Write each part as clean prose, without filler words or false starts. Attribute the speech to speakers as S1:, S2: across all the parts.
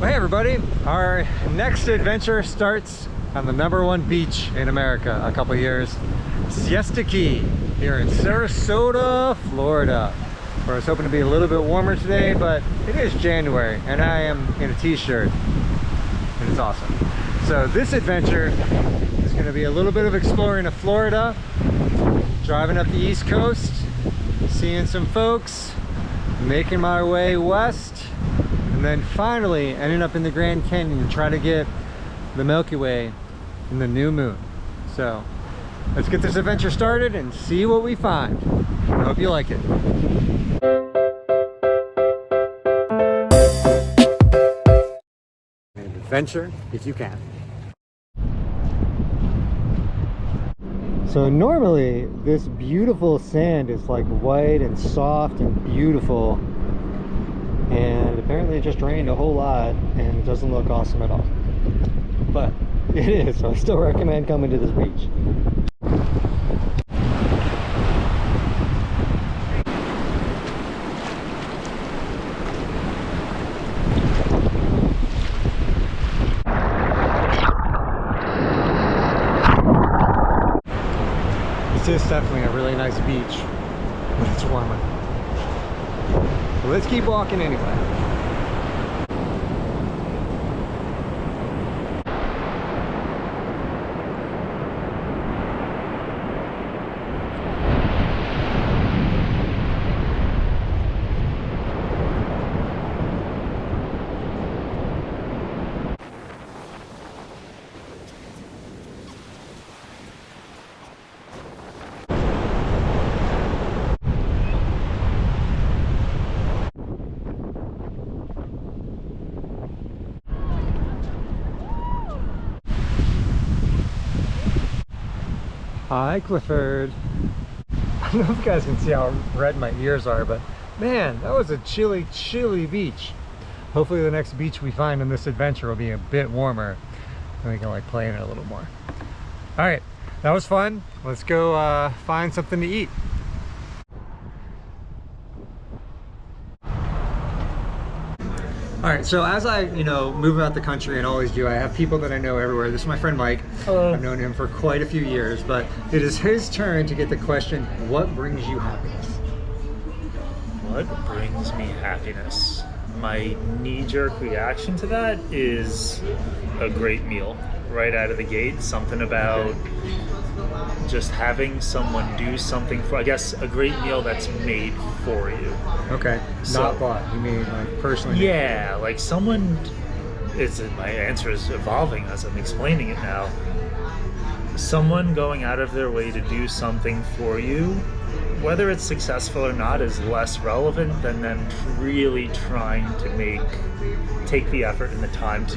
S1: Well, hey everybody, our next adventure starts on the #1 beach in America a couple years, Siesta Key, here in Sarasota, Florida. Where I was hoping to be a little bit warmer today, but it is January and I am in a t-shirt and it's awesome. So this adventure is going to be a little bit of exploring of Florida, driving up the East Coast, seeing some folks, making my way west, and then finally ending up in the Grand Canyon to try to get the Milky Way in the new moon. So let's get this adventure started and see what we find. I hope you like it. An adventure if you can. So normally this beautiful sand is like white and soft and beautiful, and apparently it just rained a whole lot and it doesn't look awesome at all, but it is, so I still recommend coming to this beach. This is definitely a really nice beach, but it's warmer. Well, let's keep walking anyway. Hi, Clifford. I don't know if you guys can see how red my ears are, but man, that was a chilly, chilly beach. Hopefully the next beach we find in this adventure will be a bit warmer and we can like play in it a little more. All right, that was fun. Let's go find something to eat. All right, so as I, move about the country and always do, I have people that I know everywhere. This is my friend Mike. Hello. I've known him for quite a few years, but it is his turn to get the question, what brings you happiness?
S2: What brings me happiness? My knee-jerk reaction to that is a great meal right out of the gate. Something about just having someone do something for, I guess, a great meal that's made for you.
S1: Okay,
S2: So,
S1: not bought. You mean like personally?
S2: Yeah, like someone, my answer is evolving as I'm explaining it now. Someone going out of their way to do something for you, whether it's successful or not, is less relevant than them really trying to take the effort and the time to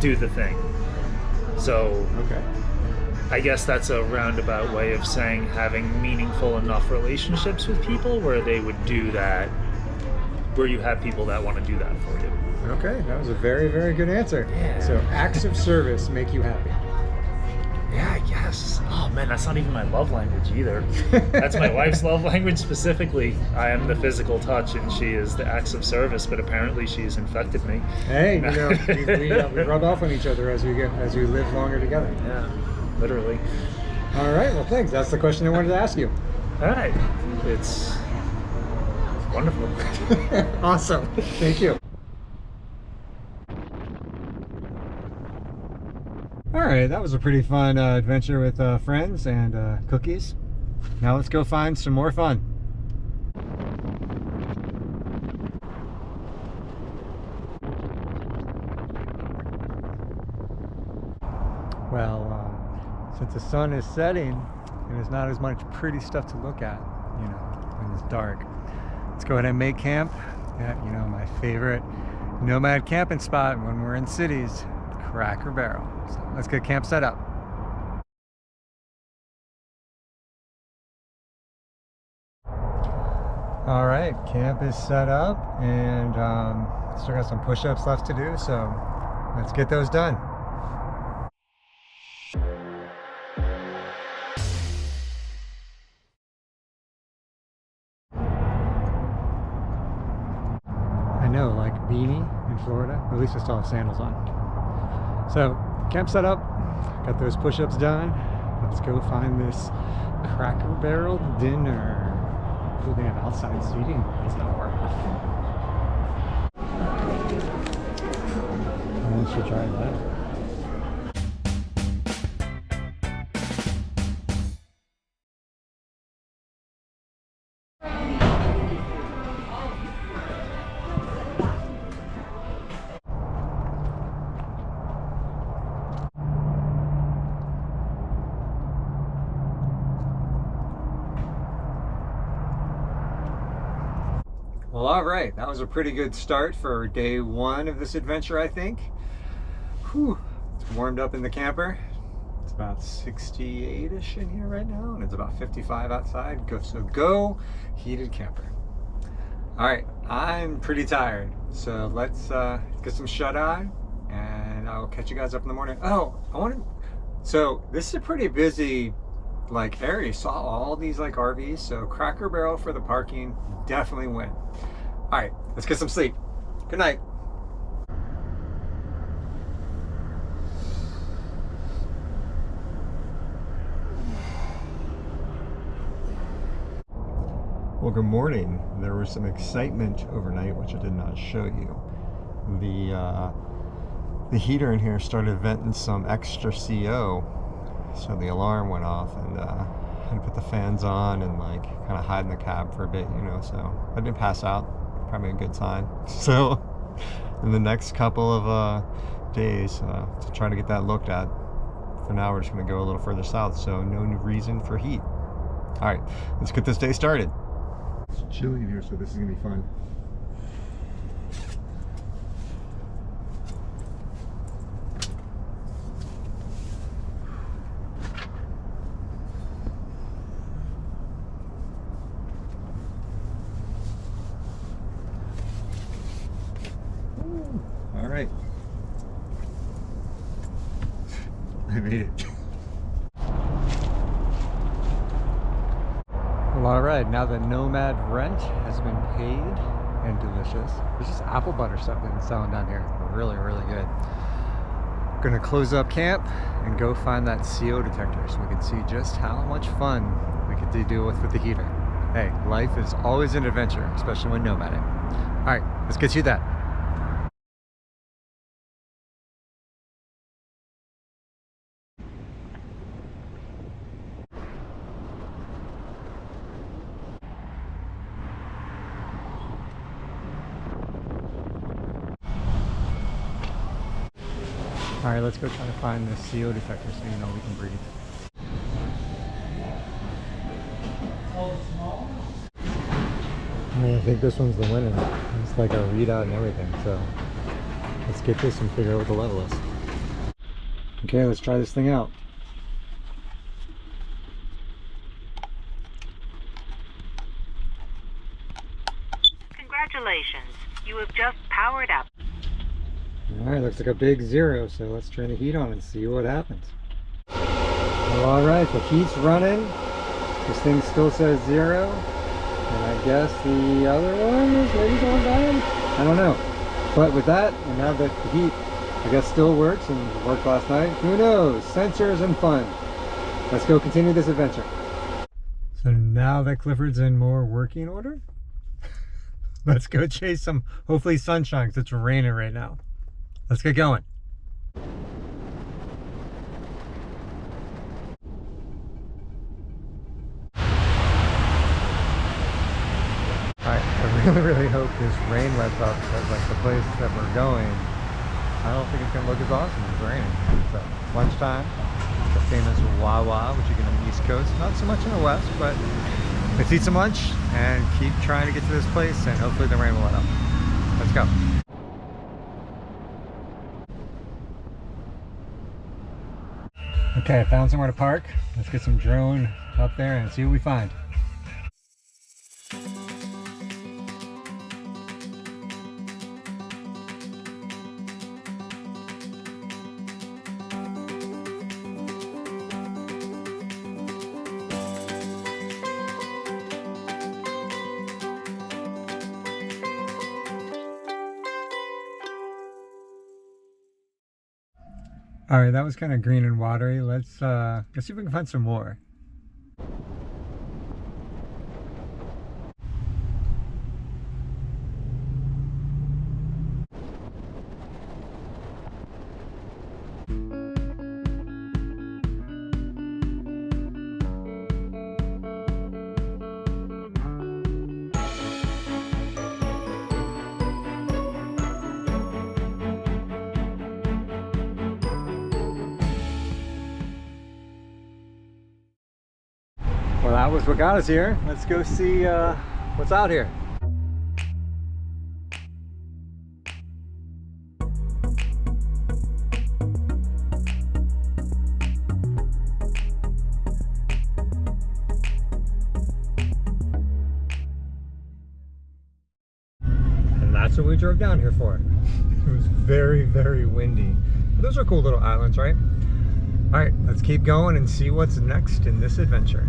S2: do the thing. So,
S1: Okay.
S2: I guess that's a roundabout way of saying having meaningful enough relationships with people where they would do that, where you have people that want to do that for you.
S1: Okay, that was a very, very good answer.
S2: Yeah.
S1: So acts of service make you happy.
S2: Yeah, I guess. Oh man, that's not even my love language either. That's my wife's love language specifically. I am the physical touch and she is the acts of service, but apparently she's infected me.
S1: Hey, we rub off on each other as we live longer together.
S2: Yeah, literally.
S1: All right, well thanks. That's the question I wanted to ask you.
S2: All right. It's wonderful.
S1: Awesome. Thank you. All right, that was a pretty fun adventure with friends and cookies. Now let's go find some more fun. Well, since the sun is setting and there's not as much pretty stuff to look at, when it's dark, let's go ahead and make camp at, my favorite nomad camping spot when we're in cities, Cracker Barrel. So let's get camp set up. All right, camp is set up and still got some push-ups left to do, so let's get those done. I know, like Beanie in Florida. At least I still have sandals on. So, camp set up. Got those push-ups done. Let's go find this Cracker Barrel dinner. Oh, they have outside seating. That's not working. I should try that. Well, all right, that was a pretty good start for day one of this adventure, I think. Whew, it's warmed up in the camper. It's about 68-ish in here right now, and it's about 55 outside. So go heated camper. All right, I'm pretty tired, so let's get some shut-eye, and I'll catch you guys up in the morning. Oh, so this is a pretty busy area. You saw all these RVs, so Cracker Barrel for the parking, definitely win. All right, let's get some sleep. Good night. Well, good morning. There was some excitement overnight, which I did not show you. The heater in here started venting some extra CO, so the alarm went off, and I had to put the fans on and kind of hide in the cab for a bit, so I didn't pass out. Probably a good sign. So in the next couple of days to try to get that looked at. For now, we're just going to go a little further south, so no reason for heat. All right, let's get this day started. It's chilly in here, so this is going to be fun. All right, I made it. Well, all right, now the Nomad rent has been paid and delicious. There's just apple butter stuff they've been selling down here. Really, really good. Gonna close up camp and go find that CO detector so we can see just how much fun we get to deal with the heater. Hey, life is always an adventure, especially when nomading. All right, let's get you that. All right, let's go try to find the CO detector so we can breathe. I think this one's the winner. It's like a readout and everything, so let's get this and figure out what the level is. Okay, let's try this thing out.
S3: Congratulations, you have just powered up.
S1: Alright, looks like a big 0, so let's turn the heat on and see what happens. Well, alright, the heat's running. This thing still says 0. And I guess the other one is maybe going down? I don't know. But with that, and now that the heat, I guess, still works and worked last night, who knows? Sensors and fun. Let's go continue this adventure. So now that Clifford's in more working order, let's go chase some, hopefully, sunshine, because it's raining right now. Let's get going. Alright, I really hope this rain lets up, because the place that we're going, I don't think it's going to look as awesome as it's raining. So, lunchtime, the famous Wawa, which you get on the East Coast, not so much in the West, but let's eat some lunch and keep trying to get to this place, and hopefully the rain will let up. Let's go. Okay, I found somewhere to park. Let's get some drone up there and see what we find. All right, that was kind of green and watery. Let's see if we can find some more. Well, that was what got us here. Let's go see what's out here. And that's what we drove down here for. It was very, very windy. But those are cool little islands, right? All right, let's keep going and see what's next in this adventure.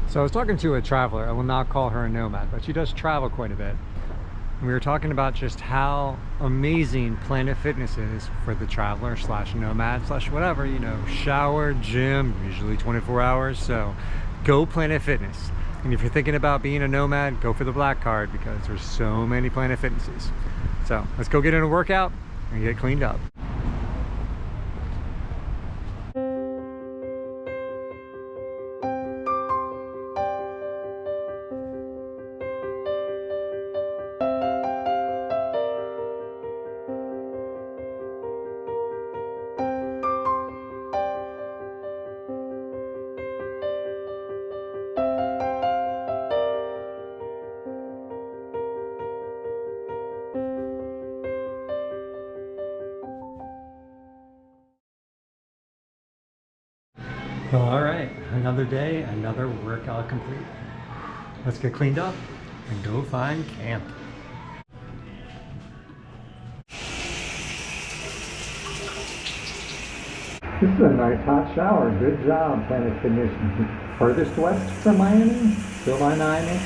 S1: So I was talking to a traveler. I will not call her a nomad, but she does travel quite a bit. And we were talking about just how amazing Planet Fitness is for the traveler slash nomad slash whatever, you know, shower, gym, usually 24 hours. So go Planet Fitness. And if you're thinking about being a nomad, go for the black card because there's so many Planet Fitnesses. So let's go get in a workout and get cleaned up. All right, another day, another workout complete. Let's get cleaned up and go find camp. This is a nice hot shower. Good job, Planet Fitness. Furthest west from Miami? Still by Miami?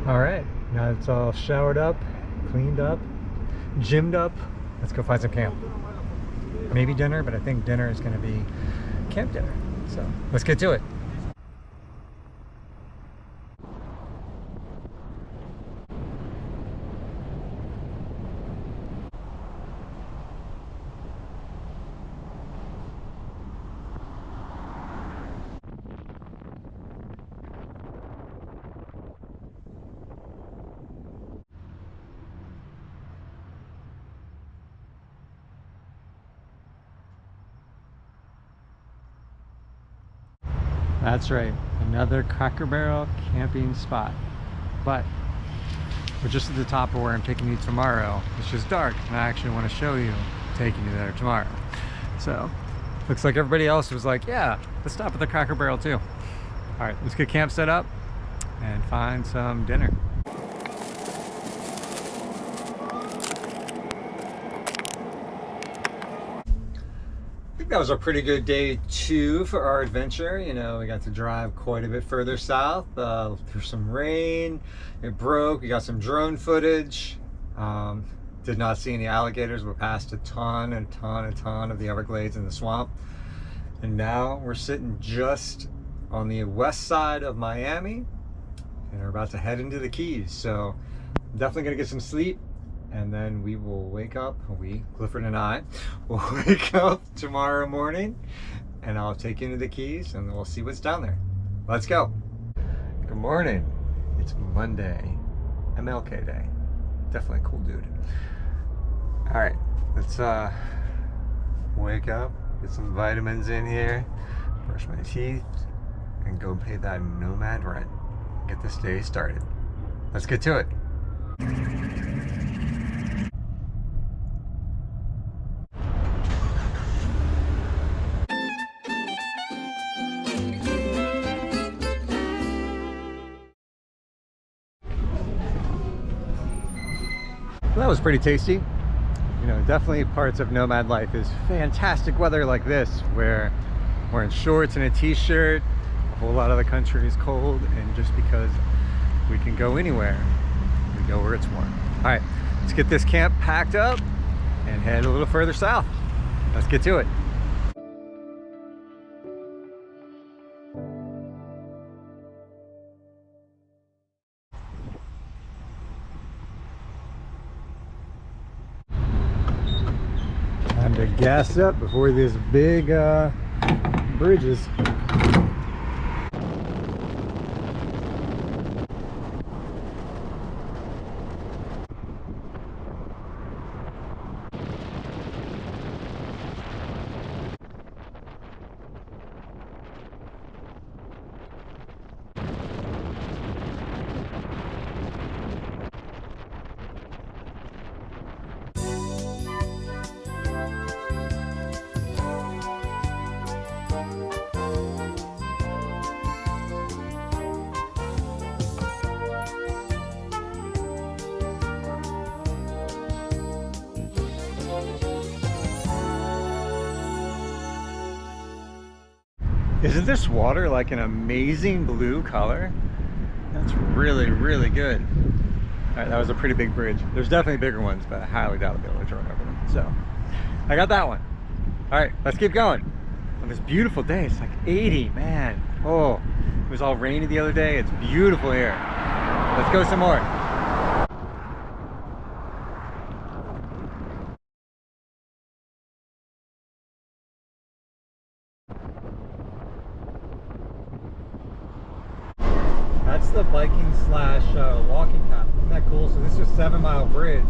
S1: All right, now it's all showered up, cleaned up, gymmed up. Let's go find some camp. Maybe dinner, but I think dinner is going to be camp dinner. So let's get to it. That's right, another Cracker Barrel camping spot. But we're just at the top of where I'm taking you tomorrow. It's just dark, and I actually want to show you taking you there tomorrow. So, looks like everybody else was like, yeah, let's stop at the Cracker Barrel too. All right, let's get camp set up and find some dinner. That was a pretty good day 2 for our adventure. You know, we got to drive quite a bit further south through some rain. It broke. We got some drone footage. Did not see any alligators. We passed a ton of the Everglades in the swamp. And now we're sitting just on the west side of Miami and we're about to head into the Keys. So definitely gonna get some sleep. And then we will wake up, Clifford and I, will wake up tomorrow morning and I'll take you into the Keys and we'll see what's down there. Let's go. Good morning. It's Monday, MLK Day. Definitely a cool dude. All right, let's wake up, get some vitamins in here, brush my teeth, and go pay that nomad rent. Get this day started. Let's get to it. Well, that was pretty tasty. You know, definitely parts of nomad life is fantastic weather like this, where we're in shorts and a t-shirt. A whole lot of the country is cold, and just because we can go anywhere, we go where it's warm. All right, let's get this camp packed up and head a little further south. Let's get to it. Time to gas up before this big bridges. Isn't this water like an amazing blue color? That's really, really good. All right, that was a pretty big bridge. There's definitely bigger ones, but I highly doubt I'll be able to join over them. So I got that one. All right, let's keep going. On this beautiful day, it's like 80, man. Oh, it was all rainy the other day. It's beautiful here. Let's go some more. That's the biking slash walking path. Isn't that cool? So this is a 7 Mile bridge,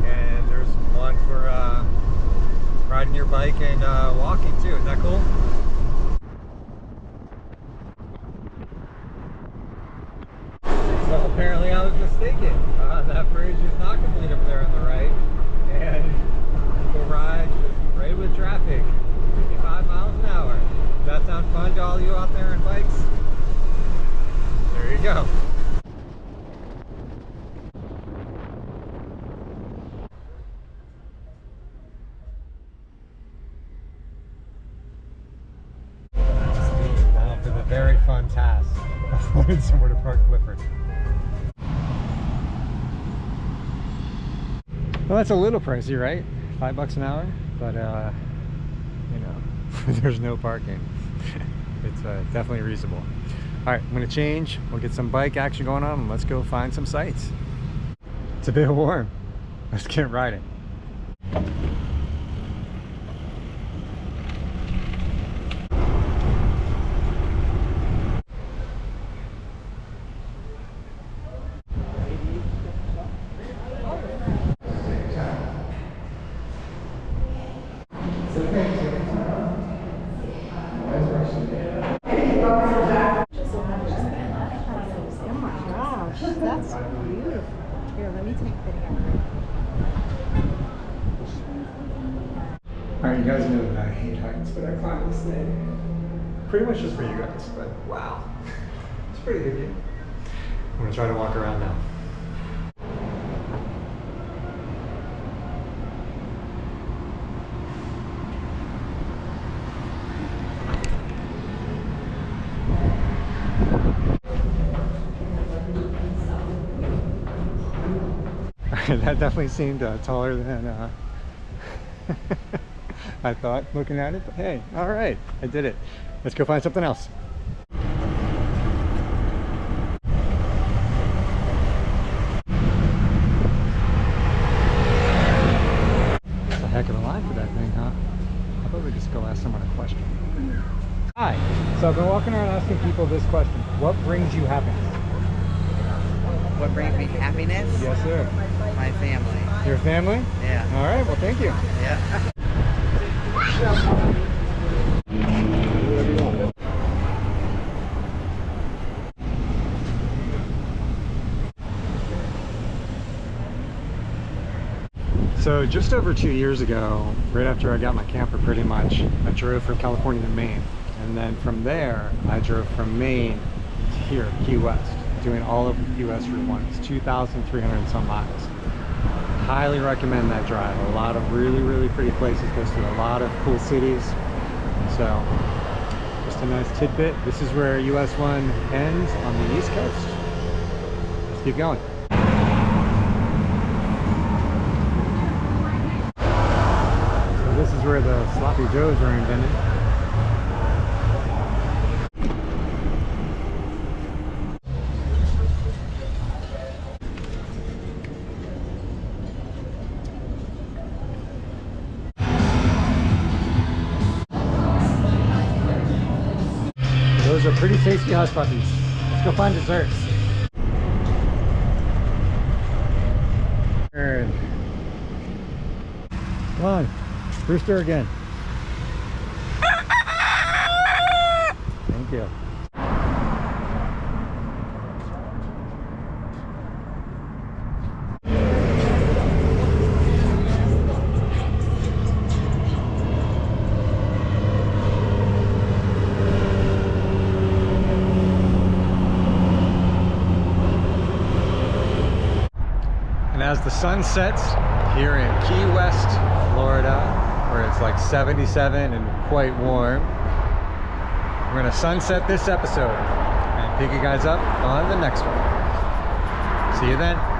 S1: and there's one for riding your bike and walking too. Isn't that cool? So apparently I was mistaken. That bridge is not complete over there on the right, and people ride just right with traffic, 55 miles an hour. Does that sound fun to all you out there on bikes? There you go. Now for the very fun task of finding somewhere to park Clifford. Well, that's a little pricey, right? $5 an hour, but you know, there's no parking. It's definitely reasonable. All right, I'm gonna change. We'll get some bike action going on, and let's go find some sights. It's a bit warm. Let's get riding.
S4: That's beautiful. Here, let me take video.
S1: All right, you guys know that I hate heights, but I climbed this thing. Pretty much just for you guys, but wow. It's a pretty good view. I'm gonna try to walk around now. That definitely seemed taller than I thought looking at it, but hey, all right, I did it. Let's go find something else. It's a heck of a line for that thing, huh? How about we just go ask someone a question? Hi, so I've been walking around asking people this question. What brings you happiness?
S5: What brings me happiness?
S1: Yes, sir.
S5: My family.
S1: Your family?
S5: Yeah.
S1: All right, well, thank you.
S5: Yeah.
S1: So just over 2 years ago, right after I got my camper pretty much, I drove from California to Maine. And then from there, I drove from Maine to here, Key West, doing all of US Route 1. It's 2,300 and some miles. highly recommend that drive. A lot of really pretty places, goes to a lot of cool cities. So just a nice tidbit. This is where US 1 ends on the East Coast. Let's keep going. So this is where the sloppy joes were invented. Those are pretty tasty hush puppies. Let's go find desserts. Come on, Brewster again. Thank you. And as the sun sets here in Key West, Florida, where it's like 77 and quite warm, we're gonna sunset this episode and pick you guys up on the next one. See you then.